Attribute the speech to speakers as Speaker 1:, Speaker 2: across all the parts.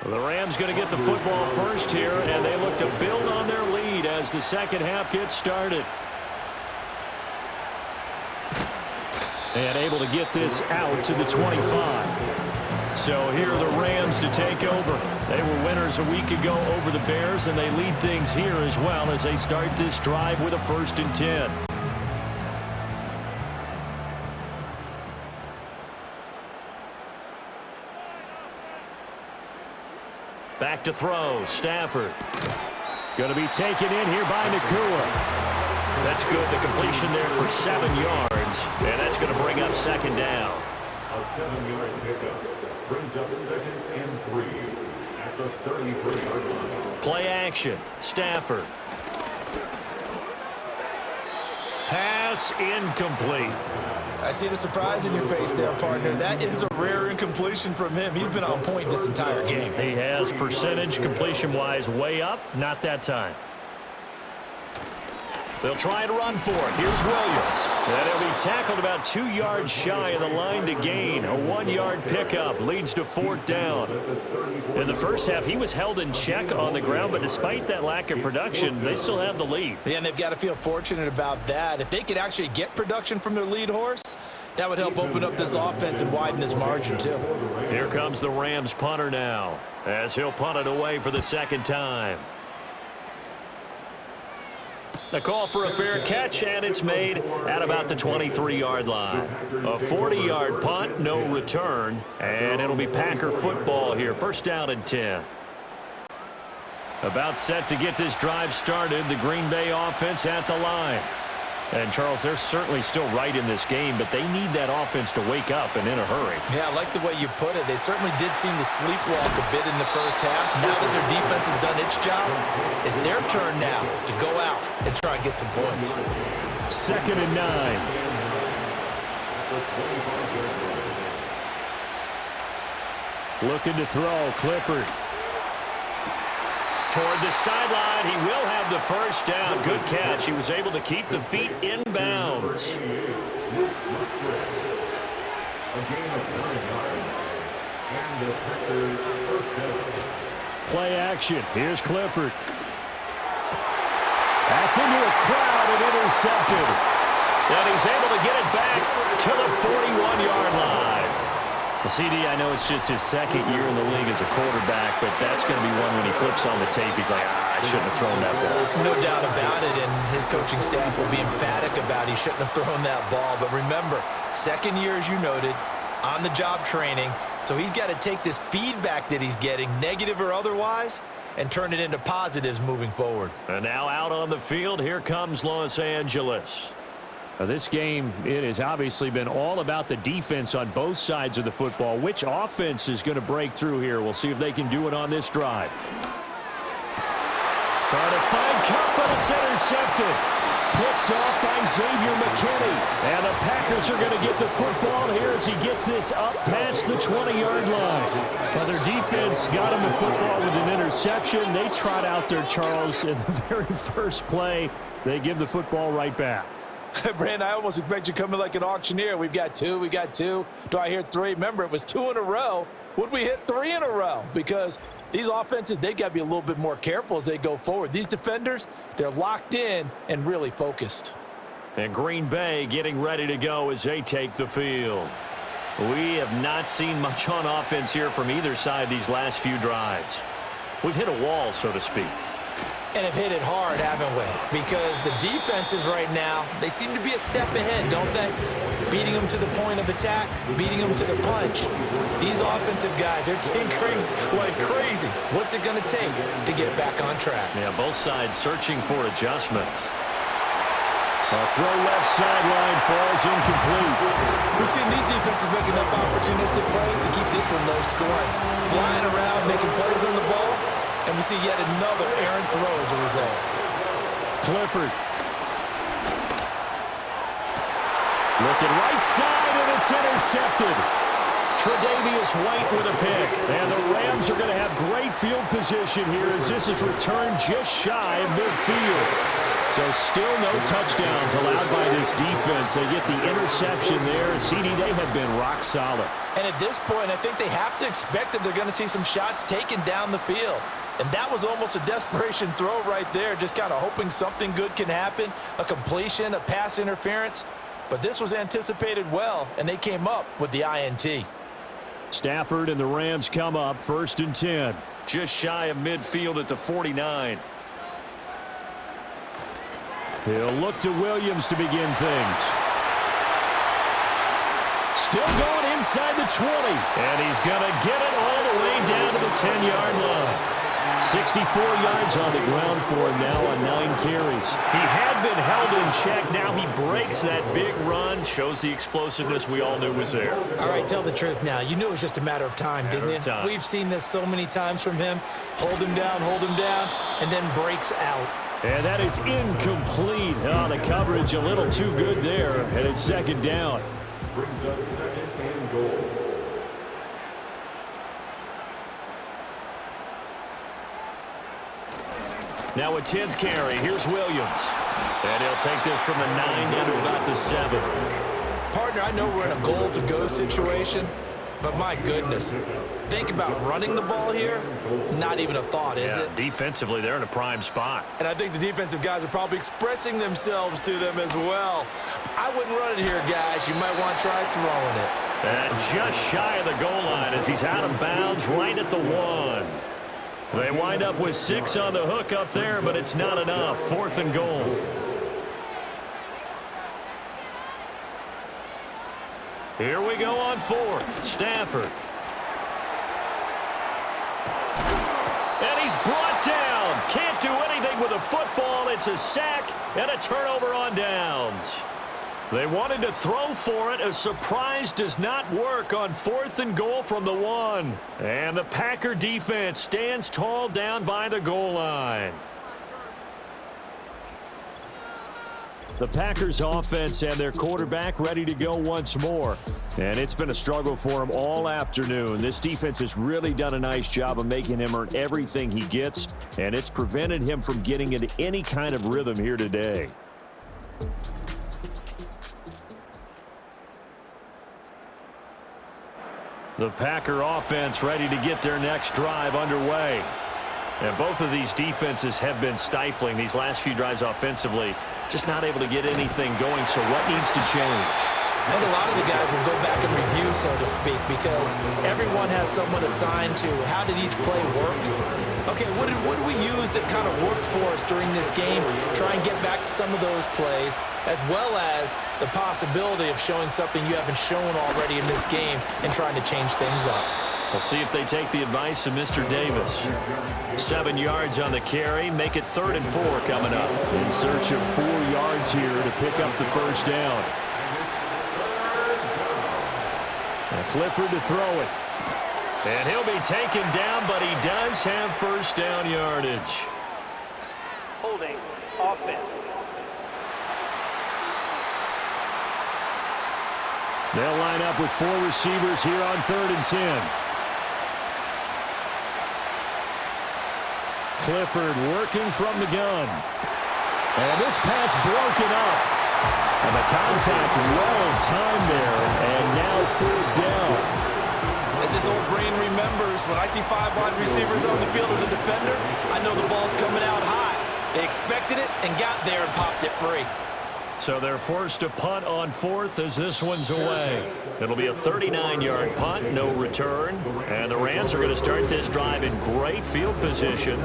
Speaker 1: The Rams going to get the football first here, and they look to build on their lead as the second half gets started. And able to get this out to the 25. So here are the Rams to take over. They were winners a week ago over the Bears, and they lead things here as well as they start this drive with a 1st and 10. Back to throw. Stafford. Going to be taken in here by Nakua. That's good. The completion there for 7 yards. And that's going to bring up 2nd down.
Speaker 2: A 7-yard pickup brings up 2nd and 3 at the 33-yard line.
Speaker 1: Play action. Stafford. Pass incomplete.
Speaker 3: I see the surprise in your face there, partner. That is a rare incompletion from him. He's been on point this entire game.
Speaker 1: He has percentage completion-wise way up. Not that time. They'll try and run for it. Here's Williams. And he'll be tackled about 2 yards shy of the line to gain. A 1-yard pickup leads to 4th down. In the first half, he was held in check on the ground, but despite that lack of production, they still have the lead.
Speaker 3: Yeah, and they've got to feel fortunate about that. If they could actually get production from their lead horse, that would help open up this offense and widen this margin, too.
Speaker 1: Here comes the Rams punter now, as he'll punt it away for the 2nd time. A call for a fair catch, and it's made at about the 23-yard line. A 40-yard punt, no return, and it'll be Packer football here. 1st down and 10. About set to get this drive started, the Green Bay offense at the line. And, Charles, they're certainly still right in this game, but they need that offense to wake up and in a hurry.
Speaker 3: Yeah, I like the way you put it. They certainly did seem to sleepwalk a bit in the first half. Now that their defense has done its job, it's their turn now to go out and try and get some points.
Speaker 1: 2nd and 9. Looking to throw, Clifford. Toward the sideline, he will have the 1st down. Good catch. He was able to keep the feet in bounds. Play action. Here's Clifford. That's into a crowd and intercepted. And he's able to get it back to the 41-yard line. CD, I know it's just his 2nd year in the league as a quarterback, but that's going to be one when he flips on the tape, he's like, I shouldn't have thrown that ball.
Speaker 3: No doubt about it, and his coaching staff will be emphatic about he shouldn't have thrown that ball. But remember, 2nd year, as you noted, on-the-job training, so he's got to take this feedback that he's getting, negative or otherwise, and turn it into positives moving forward.
Speaker 1: And now out on the field, here comes Los Angeles. This game, it has obviously been all about the defense on both sides of the football. Which offense is going to break through here? We'll see if they can do it on this drive. Trying to find Cup, but it's intercepted. Picked off by Xavier McKinney. And the Packers are going to get the football here as he gets this up past the 20-yard line. Well, their defense got him the football with an interception. They trot out there, Charles, in the very first play. They give the football right back.
Speaker 3: Brand, I almost expect you coming like an auctioneer. We've got 2, we got 2. Do I hear 3? Remember, it was 2 in a row. Would we hit 3 in a row? Because these offenses, they got to be a little bit more careful as they go forward. These defenders, they're locked in and really focused.
Speaker 1: And Green Bay getting ready to go as they take the field. We have not seen much on offense here from either side these last few drives. We've hit a wall, so to speak.
Speaker 3: And have hit it hard, haven't we? Because the defenses right now, they seem to be a step ahead, don't they? Beating them to the point of attack, beating them to the punch. These offensive guys, they're tinkering like crazy. What's it going to take to get back on track?
Speaker 1: Yeah, both sides searching for adjustments. A throw left sideline falls incomplete.
Speaker 3: We've seen these defenses make enough opportunistic plays to keep this one low scoring. Flying around, making plays on the ball. And we see yet another errant throw as a result.
Speaker 1: Clifford. Looking right side, and it's intercepted. Tre'Davious White with a pick. And the Rams are going to have great field position here as this is returned just shy of midfield. So still no touchdowns allowed by this defense. They get the interception there. CD, they have been rock solid.
Speaker 3: And at this point, I think they have to expect that they're going to see some shots taken down the field. And that was almost a desperation throw right there, just kind of hoping something good can happen, a completion, a pass interference. But this was anticipated well, and they came up with the INT.
Speaker 1: Stafford and the Rams come up 1st and 10. Just shy of midfield at the 49. He'll look to Williams to begin things. Still going inside the 20. And he's going to get it all the way down to the 10-yard line. 64 yards on the ground for him now on 9 carries. He had been held in check. Now he breaks that big run. Shows the explosiveness we all knew was there.
Speaker 3: All right, tell the truth now. You knew it was just a matter of time, didn't you? We've seen this so many times from him. Hold him down, and then breaks out.
Speaker 1: And that is incomplete. Oh, the coverage a little too good there. And it's 2nd down.
Speaker 2: Brings up 2nd and goal.
Speaker 1: Now a 10th carry. Here's Williams. And he'll take this from the 9 down to about the 7.
Speaker 3: Partner, I know we're in a goal-to-go situation, but my goodness. Think about running the ball here. Not even a thought, is it?
Speaker 1: Defensively, they're in a prime spot.
Speaker 3: And I think the defensive guys are probably expressing themselves to them as well. I wouldn't run it here, guys. You might want to try throwing it.
Speaker 1: And just shy of the goal line as he's out of bounds right at the 1. They wind up with 6 on the hook up there, but it's not enough. 4th and goal. Here we go on 4th. Stafford. And he's brought down. Can't do anything with a football. It's a sack and a turnover on downs. They wanted to throw for it. A surprise does not work on 4th and goal from the 1. And the Packer defense stands tall down by the goal line. The Packers offense and their quarterback ready to go once more. And it's been a struggle for him all afternoon. This defense has really done a nice job of making him earn everything he gets, and it's prevented him from getting into any kind of rhythm here today. The Packer offense ready to get their next drive underway. And both of these defenses have been stifling these last few drives offensively. Just not able to get anything going, so what needs to change?
Speaker 3: I think a lot of the guys will go back and review, so to speak, because everyone has someone assigned to how did each play work. Okay, what did we use that kind of worked for us during this game? Try and get back to some of those plays, as well as the possibility of showing something you haven't shown already in this game and trying to change things up.
Speaker 1: We'll see if they take the advice of Mr. Davis. 7 yards on the carry. Make it 3rd and 4 coming up. In search of 4 yards here to pick up the 1st down. And Clifford to throw it. And he'll be taken down, but he does have 1st down yardage.
Speaker 4: Holding offense.
Speaker 1: They'll line up with 4 receivers here on 3rd and 10. Clifford working from the gun. And this pass broken up. And the contact well timed there. And now 4th down.
Speaker 3: As his old brain remembers, when I see 5 wide receivers on the field as a defender, I know the ball's coming out high. They expected it and got there and popped it free.
Speaker 1: So they're forced to punt on 4th as this one's away. It'll be a 39-yard punt, no return. And the Rams are going to start this drive in great field position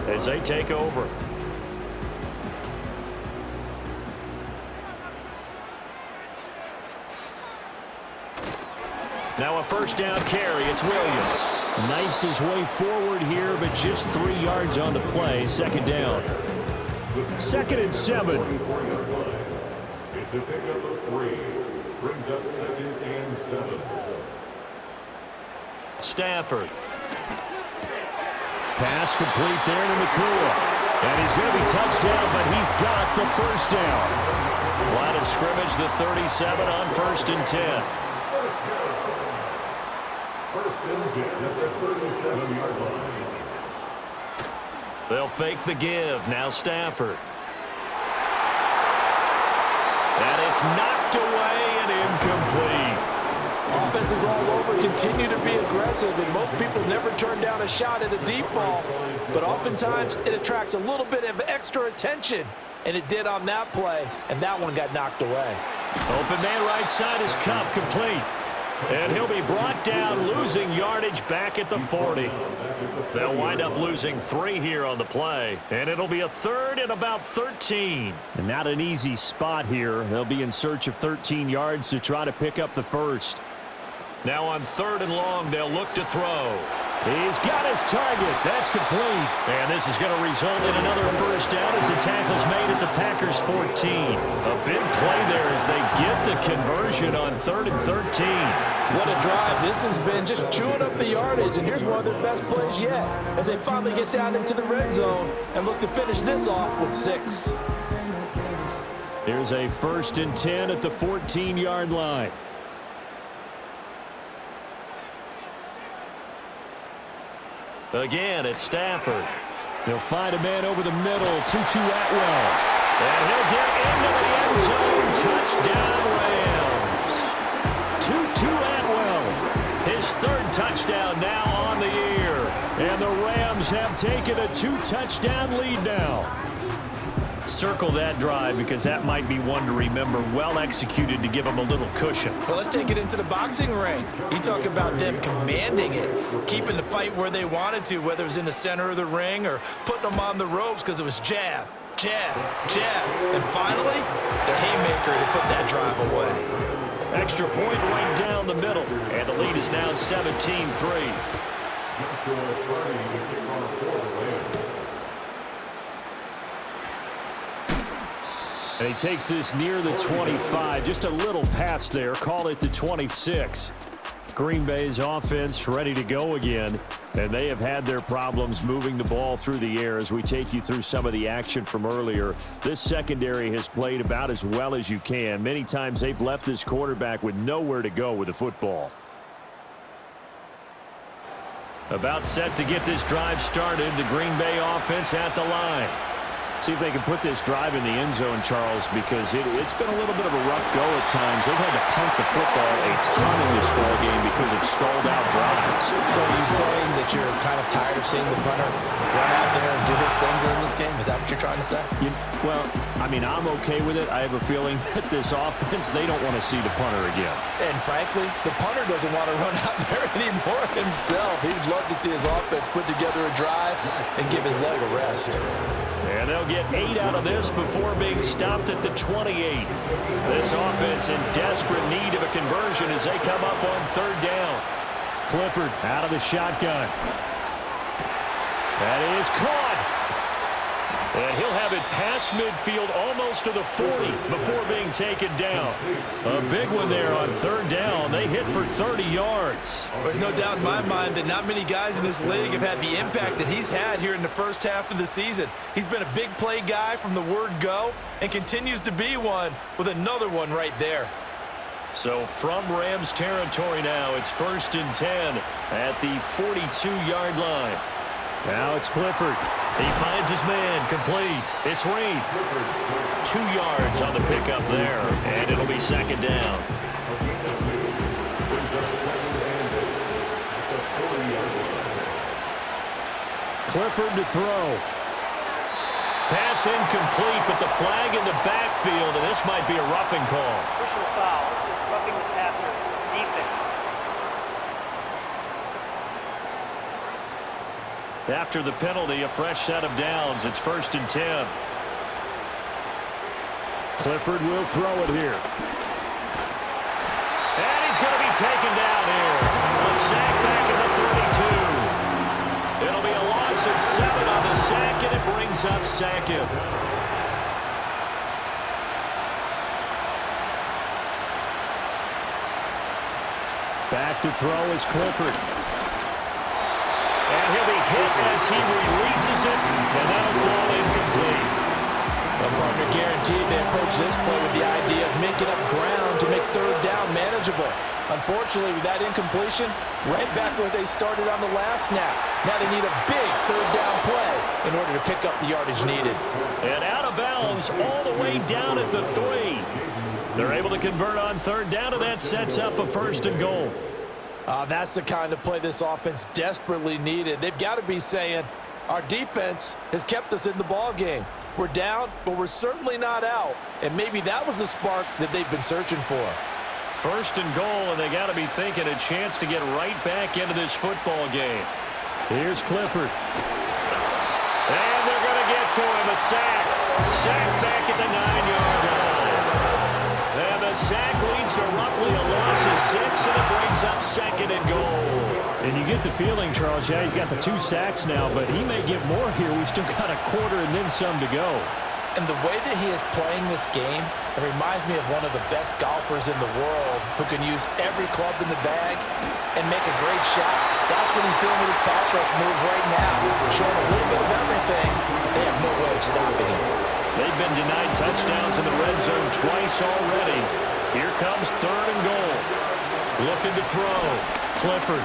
Speaker 1: as they take over. Now a 1st down carry. It's Williams. Knifes his way forward here, but just 3 yards on the play. 2nd down. 2nd and 7.
Speaker 2: It's a pickup of 3. Brings up 2nd and 7.
Speaker 1: Stafford. Pass complete there to Nakua. And he's going to be touched down, but he's got the 1st down. Line of scrimmage, the 37 on 1st and 10.
Speaker 2: 1st and 10 at the 37-yard line.
Speaker 1: They'll fake the give. Now Stafford. And it's knocked away and incomplete.
Speaker 3: Offenses all over continue to be aggressive, and most people never turn down a shot at a deep ball. But oftentimes, it attracts a little bit of extra attention, and it did on that play, and that one got knocked away.
Speaker 1: Open man right side is Cup, complete. And he'll be brought down, losing yardage back at the 40. They'll wind up losing 3 here on the play, and it'll be a third and about 13. And not an easy spot here. They'll be in search of 13 yards to try to pick up the first. Now on 3rd and long, they'll look to throw. He's got his target. That's complete. And this is going to result in another first down as the tackle's made at the Packers' 14. A big play there as they get the conversion on 3rd and 13.
Speaker 3: What a drive. This has been just chewing up the yardage, and here's one of their best plays yet as they finally get down into the red zone and look to finish this off with 6.
Speaker 1: Here's a 1st and 10 at the 14-yard line. Again, it's Stafford. He'll find a man over the middle. 2-2 Atwell. And he'll get into the end zone. Touchdown, Rams. 2-2 Atwell. His 3rd touchdown now on the year. And the Rams have taken a 2-touchdown lead now. Circle that drive because that might be one to remember. Well executed to give them a little cushion.
Speaker 3: Well, let's take it into the boxing ring. You talk about them commanding it, keeping the fight where they wanted to, whether it was in the center of the ring or putting them on the ropes because it was jab, jab, jab. And finally, the haymaker to put that drive away.
Speaker 1: Extra point right down the middle. And the lead is now 17-3. And he takes this near the 25. Just a little pass there. Call it the 26. Green Bay's offense ready to go again. And they have had their problems moving the ball through the air as we take you through some of the action from earlier. This secondary has played about as well as you can. Many times they've left this quarterback with nowhere to go with the football. About set to get this drive started. The Green Bay offense at the line. See if they can put this drive in the end zone, Charles, because it's been a little bit of a rough go at times. They've had to punt the football a ton in this ball game because of stalled-out drives.
Speaker 3: So are you saying that you're kind of tired of seeing the punter run out there and do his thing during this game? Is that what you're trying to say?
Speaker 1: Well, I mean, I'm okay with it. I have a feeling that this offense, they don't want to see the punter again.
Speaker 3: And frankly, the punter doesn't want to run out there anymore himself. He'd love to see his offense put together a drive and give his leg a rest.
Speaker 1: And they'll get 8 out of this before being stopped at the 28. This offense in desperate need of a conversion as they come up on 3rd down. Clifford out of the shotgun. That is caught. And he'll have it past midfield almost to the 40 before being taken down. A big one there on 3rd down. They hit for 30 yards.
Speaker 3: There's no doubt in my mind that not many guys in this league have had the impact that he's had here in the first half of the season. He's been a big play guy from the word go and continues to be one with another one right there.
Speaker 1: So from Rams territory now, it's 1st and 10 at the 42-yard line. Now it's Clifford. He finds his man, complete. It's Reed. 2 yards on the pickup there, and it'll be 2nd down. Clifford to throw. Pass incomplete, but the flag in the backfield, and this might be a roughing call.
Speaker 4: Personal foul, roughing the passer, defense.
Speaker 1: After the penalty, a fresh set of downs. It's 1st and 10. Clifford will throw it here. And he's going to be taken down here. A sack back at the 32. It'll be a loss of 7 on the sack, and it brings up 2nd. Back to throw is Clifford. And he'll be hit as he releases it, and that'll fall incomplete.
Speaker 3: Partner, guaranteed they approach this play with the idea of making up ground to make third down manageable. Unfortunately, with that incompletion, right back where they started on the last snap. Now they need a big third down play in order to pick up the yardage needed.
Speaker 1: And out of bounds all the way down at the 3. They're able to convert on third down, and that sets up a 1st and goal.
Speaker 3: That's the kind of play this offense desperately needed. They've got to be saying, our defense has kept us in the ball game. We're down, but we're certainly not out. And maybe that was the spark that they've been searching for.
Speaker 1: 1st and goal, and they got to be thinking a chance to get right back into this football game. Here's Clifford. And they're going to get to him. A sack. Sack back at the 9-yard line. And the sack leads to roughly a loss of 6, and it brings up 2nd and goal. And you get the feeling, Charles, yeah, he's got the 2 sacks now, but he may get more here. We've still got a quarter and then some to go.
Speaker 3: And the way that he is playing this game, it reminds me of one of the best golfers in the world who can use every club in the bag and make a great shot. That's what he's doing with his pass rush moves right now. Showing a little bit of everything. They have no way of stopping him.
Speaker 1: They've been denied touchdowns in the red zone twice already. Here comes 3rd and goal. Looking to throw. Clifford.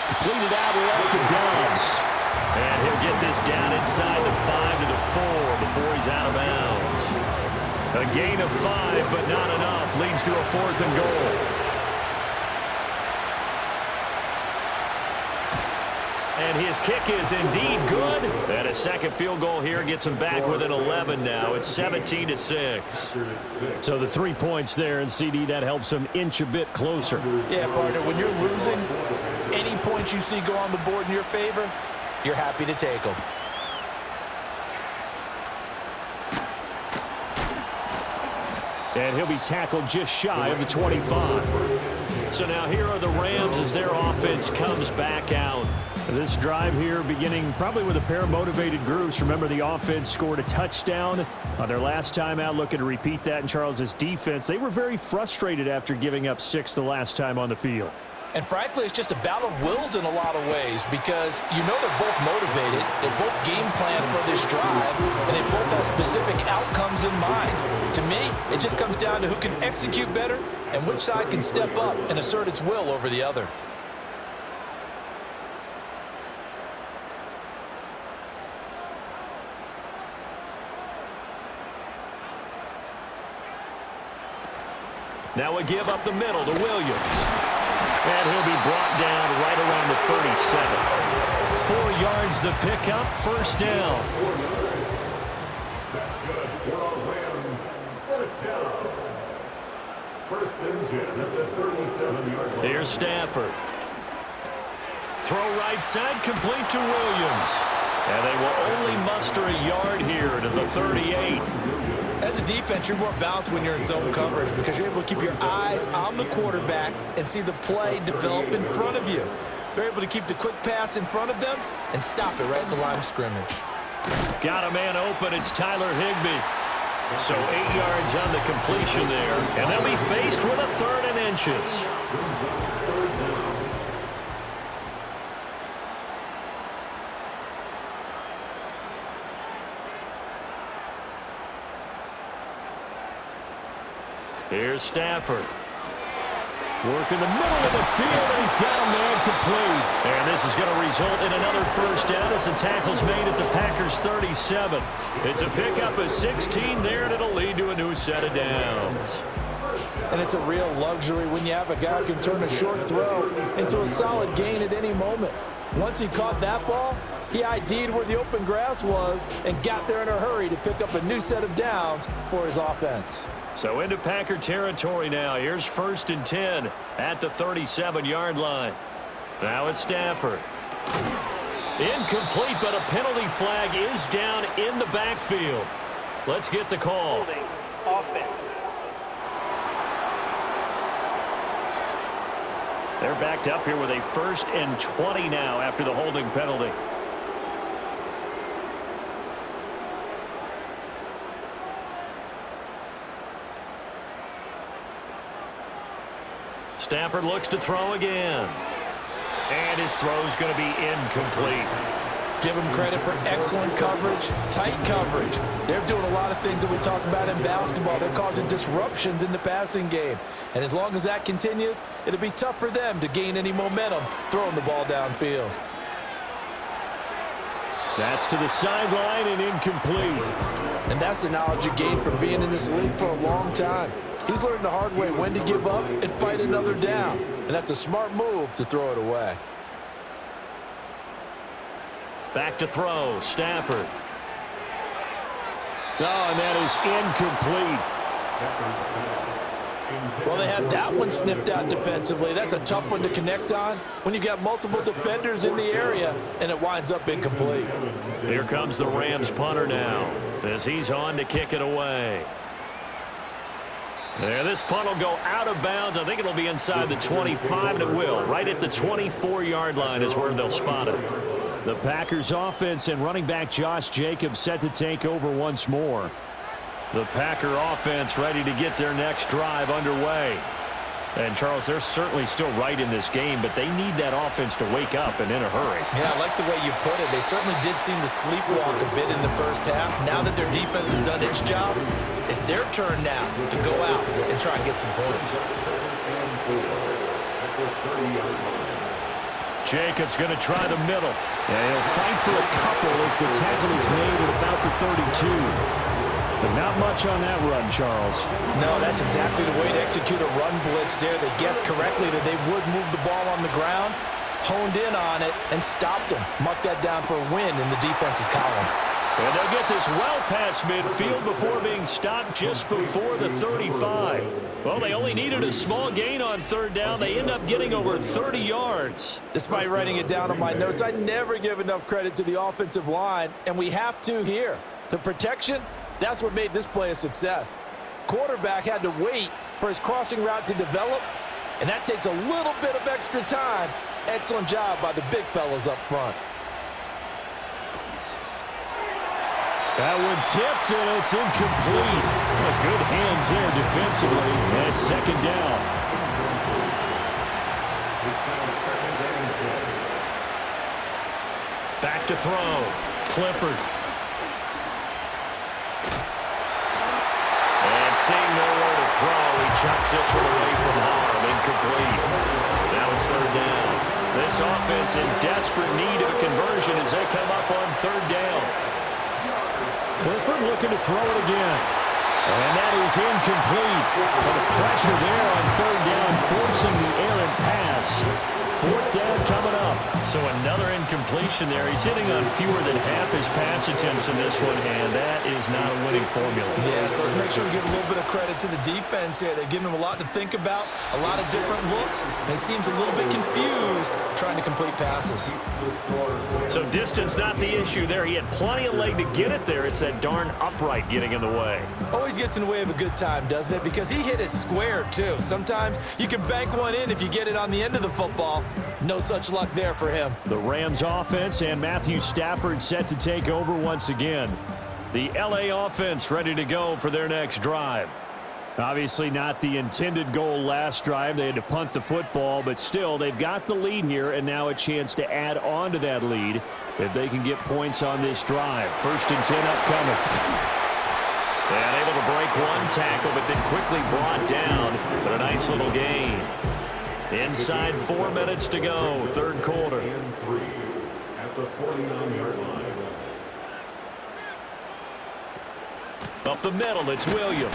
Speaker 1: Completed out left to Dobbs. And he'll get this down inside the 5 to the 4 before he's out of bounds. A gain of 5, but not enough. Leads to a 4th and goal. And his kick is indeed good. And a 2nd field goal here gets him back within 11 now. It's 17-6. So the 3 points there, and CD, that helps him inch a bit closer.
Speaker 3: Yeah, partner, when you're losing, any points you see go on the board in your favor, you're happy to take them.
Speaker 1: And he'll be tackled just shy of the 25. So now here are the Rams as their offense comes back out. This drive here beginning probably with a pair of motivated groups. Remember, the offense scored a touchdown on their last time out. Looking to repeat that in Charles's defense. They were very frustrated after giving up 6 the last time on the field.
Speaker 3: And frankly, it's just a battle of wills in a lot of ways because you know they're both motivated, they both game plan for this drive, and they both have specific outcomes in mind. To me, it just comes down to who can execute better and which side can step up and assert its will over the other.
Speaker 1: Now we give up the middle to Williams. And he'll be brought down right around the 37. 4 yards the pickup, 1st down.
Speaker 2: That's good for our Rams. 1st down. 1st and 10 at the 37-yard line.
Speaker 1: Here's Stafford. Throw right side, complete to Williams. And they will only muster a yard here to the 38.
Speaker 3: As a defense, you're more balanced when you're in zone coverage because you're able to keep your eyes on the quarterback and see the play develop in front of you. They're able to keep the quick pass in front of them and stop it right at the line of scrimmage.
Speaker 1: Got a man open. It's Tyler Higbee. So 8 yards on the completion there. And they'll be faced with a 3rd and inches. Here's Stafford. Work in the middle of the field, and he's got a man complete. And this is going to result in another 1st down as the tackle's made at the Packers' 37. It's a pickup of 16 there, and it'll lead to a new set of downs.
Speaker 3: And it's a real luxury when you have a guy who can turn a short throw into a solid gain at any moment. Once he caught that ball, he ID'd where the open grass was and got there in a hurry to pick up a new set of downs for his offense.
Speaker 1: So into Packer territory now. Here's 1st and 10 at the 37-yard line. Now it's Stafford. Incomplete, but a penalty flag is down in the backfield. Let's get the call.
Speaker 4: Holding offense.
Speaker 1: They're backed up here with a 1st and 20 now after the holding penalty. Stafford looks to throw again. And his throw's going to be incomplete.
Speaker 3: Give them credit for excellent coverage, tight coverage. They're doing a lot of things that we talk about in basketball. They're causing disruptions in the passing game. And as long as that continues, it'll be tough for them to gain any momentum throwing the ball downfield.
Speaker 1: That's to the sideline and incomplete.
Speaker 3: And that's the knowledge you gain from being in this league for a long time. He's learned the hard way when to give up and fight another down. And that's a smart move to throw it away.
Speaker 1: Back to throw, Stafford. Oh, and that is incomplete.
Speaker 3: Well, they had that one snipped out defensively. That's a tough one to connect on when you got multiple defenders in the area, and it winds up incomplete.
Speaker 1: Here comes the Rams punter now as he's on to kick it away. There, this punt will go out of bounds. I think it'll be inside the 25, and it will. Right at the 24-yard line is where they'll spot it. The Packers offense and running back Josh Jacobs set to take over once more. The Packer offense ready to get their next drive underway. And, Charles, they're certainly still right in this game, but they need that offense to wake up and in a hurry.
Speaker 3: Yeah, I like the way you put it. They certainly did seem to sleepwalk a bit in the first half. Now that their defense has done its job, it's their turn now to go out and try and get some points.
Speaker 1: Jacobs going to try the middle. And he'll fight for a couple as the tackle is made at about the 32. But not much on that run, Charles.
Speaker 3: No, that's exactly the way to execute a run blitz there. They guessed correctly that they would move the ball on the ground, honed in on it, and stopped them. Marked that down for a win in the defense's column.
Speaker 1: And they'll get this well past midfield before being stopped just before the 35. Well, they only needed a small gain on third down. They end up getting over 30 yards.
Speaker 3: Despite writing it down on my notes, I never give enough credit to the offensive line, and we have to here. The protection, that's what made this play a success. Quarterback had to wait for his crossing route to develop, and that takes a little bit of extra time. Excellent job by the big fellas up front.
Speaker 1: That one tipped, and it's incomplete. Well, good hands there defensively, and it's second down. Back to throw. Clifford. And seeing nowhere to throw, he chucks this one away from harm. Incomplete. Now it's third down. This offense in desperate need of a conversion as they come up on third down. Clifford looking to throw it again. And that is incomplete. But the pressure there on third down, forcing the errant pass. Fourth down coming up. So another incompletion there. He's hitting on fewer than half his pass attempts in this one, and that is not a winning formula.
Speaker 3: Yeah, so let's make sure we give a little bit of credit to the defense here. They're giving him a lot to think about, a lot of different looks, and he seems a little bit confused trying to complete passes.
Speaker 1: So distance not the issue there. He had plenty of leg to get it there. It's that darn upright getting in the way.
Speaker 3: Always gets in the way of a good time, doesn't it? Because he hit it square, too. Sometimes you can bank one in if you get it on the end of the football. No such luck there for him.
Speaker 1: The Rams offense and Matthew Stafford set to take over once again. The LA offense ready to go for their next drive. Obviously not the intended goal last drive. They had to punt the football, but still they've got the lead here and now a chance to add on to that lead if they can get points on this drive. 1st and 10 upcoming. And able to break one tackle, but then quickly brought down. But a nice little gain. Inside 4 minutes to go, third quarter.
Speaker 2: At the 49-yard line.
Speaker 1: Up the middle, it's Williams.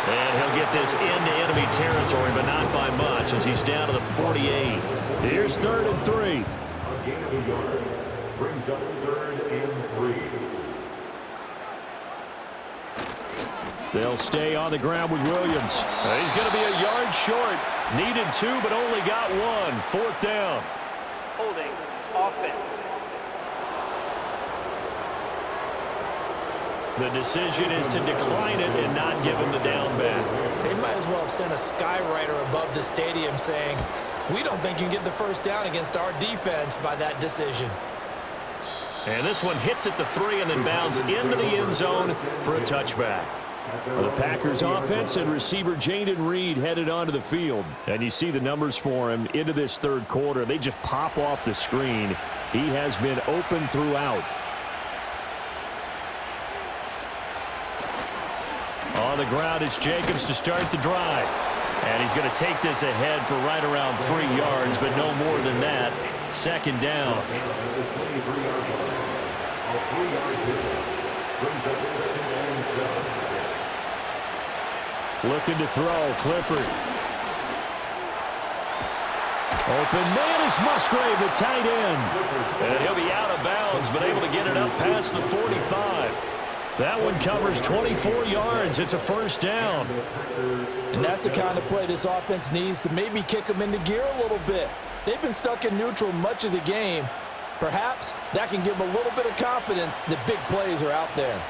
Speaker 1: And he'll get this into enemy territory, but not by much as he's down to the 48. Here's 3rd and 3.
Speaker 2: A gain of a yard brings up 3rd and 3.
Speaker 1: They'll stay on the ground with Williams. He's going to be a yard short. Needed 2, but only got 1. 4th down.
Speaker 4: Holding offense.
Speaker 1: The decision is to decline it and not give him the down back.
Speaker 3: They might as well have sent a skywriter above the stadium saying, we don't think you can get the first down against our defense by that decision.
Speaker 1: And this one hits at the 3 and then bounds into the end zone for a touchback. The Packers offense and receiver Jaden Reed headed onto the field. And you see the numbers for him into this third quarter. They just pop off the screen. He has been open throughout. On the ground, it's Jacobs to start the drive. And he's going to take this ahead for right around 3 yards, but no more than that. Second down. Looking to throw, Clifford. Open man is Musgrave, the tight end. And he'll be out of bounds, but able to get it up past the 45. That one covers 24 yards. It's a first down.
Speaker 3: And that's the kind of play this offense needs to maybe kick them into gear a little bit. They've been stuck in neutral much of the game. Perhaps that can give them a little bit of confidence that big plays are out there.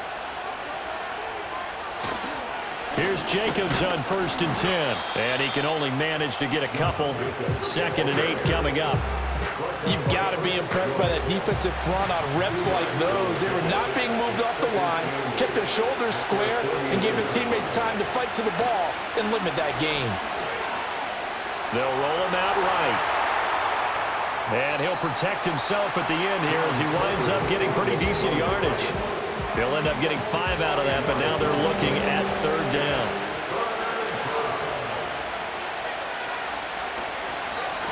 Speaker 1: Here's Jacobs on 1st and 10. And he can only manage to get a couple. 2nd and 8 coming up.
Speaker 3: You've got to be impressed by that defensive front on reps like those. They were not being moved off the line, kept their shoulders square, and gave their teammates time to fight to the ball and limit that gain.
Speaker 1: They'll roll him out right. And he'll protect himself at the end here as he winds up getting pretty decent yardage. He'll end up getting 5 out of that, but now they're looking at 3rd down.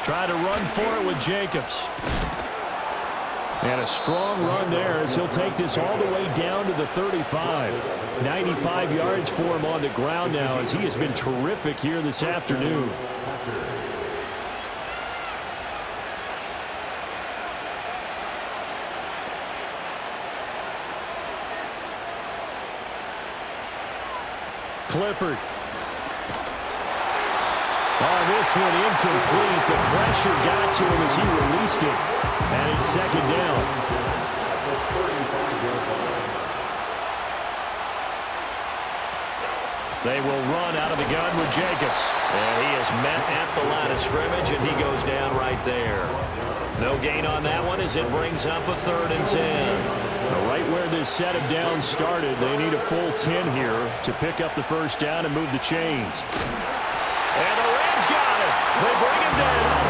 Speaker 1: Try to run for it with Jacobs. And a strong run there as he'll take this all the way down to the 35. 95 yards for him on the ground now as he has been terrific here this afternoon. Clifford. Oh, this one incomplete. The pressure got to him as he released it. And it's 2nd down. They will run out of the gun with Jacobs. And he is met at the line of scrimmage, and he goes down right there. No gain on that one as it brings up a 3rd and 10. Right where this set of downs started, they need a full 10 here to pick up the first down and move the chains. And the Rams got it. They bring him down.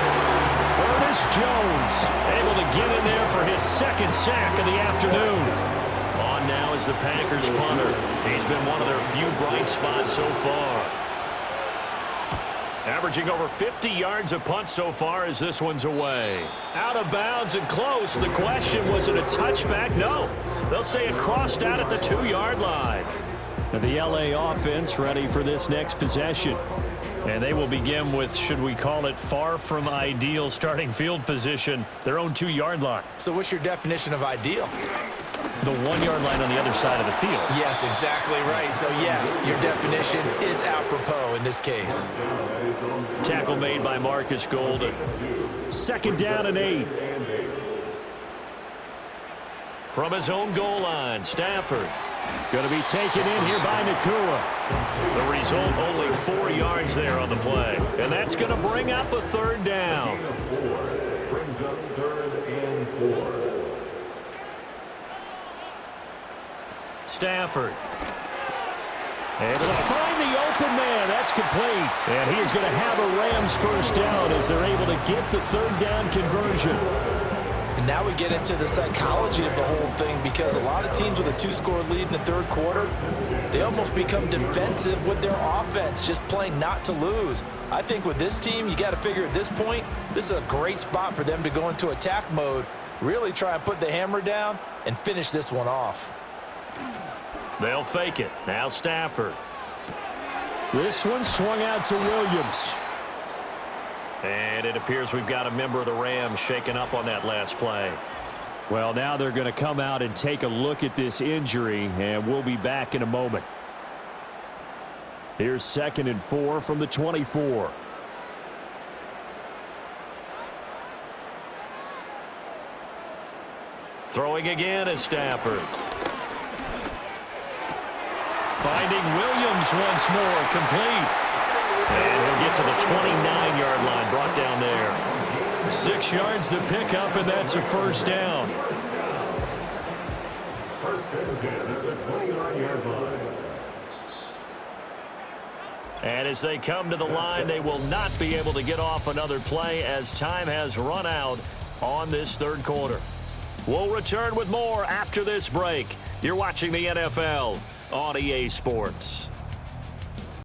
Speaker 1: Ernest Jones able to get in there for his 2nd sack of the afternoon. On now is the Packers punter. He's been one of their few bright spots so far. Averaging over 50 yards a punt so far as this one's away. Out of bounds and close. The question, was it a touchback? No. They'll say it crossed out at the 2-yard line. And the LA offense ready for this next possession. And they will begin with, should we call it, far from ideal starting field position, their own 2-yard line.
Speaker 3: So what's your definition of ideal?
Speaker 1: The 1-yard line on the other side of the field.
Speaker 3: Yes, exactly right. So, yes, your definition is apropos in this case.
Speaker 1: Tackle made by Marcus Golden. 2nd down and 8. From his own goal line, Stafford. Going to be taken in here by Nakua. The result, only 4 yards there on the play. And that's going to bring up a 3rd down.
Speaker 2: Brings up 3rd and 4.
Speaker 1: Stafford. Able to find the open man. That's complete. And he is going to have a Rams first down as they're able to get the 3rd down conversion.
Speaker 3: And now we get into the psychology of the whole thing, because a lot of teams with a 2-score lead in the 3rd quarter, they almost become defensive with their offense, just playing not to lose. I think with this team, you got to figure at this point, this is a great spot for them to go into attack mode, really try and put the hammer down and finish this one off.
Speaker 1: They'll fake it. Now Stafford. This one swung out to Williams. And it appears we've got a member of the Rams shaken up on that last play. Well, now they're going to come out and take a look at this injury, and we'll be back in a moment. Here's 2nd and 4 from the 24. Throwing again is Stafford. Finding Williams once more, complete. And he'll get to the 29-yard line, brought down there. 6 yards to pick up, and that's a first down.
Speaker 2: First and 10 at the 29-yard line.
Speaker 1: And as they come to the line, they will not be able to get off another play as time has run out on this third quarter. We'll return with more after this break. You're watching the NFL on EA Sports.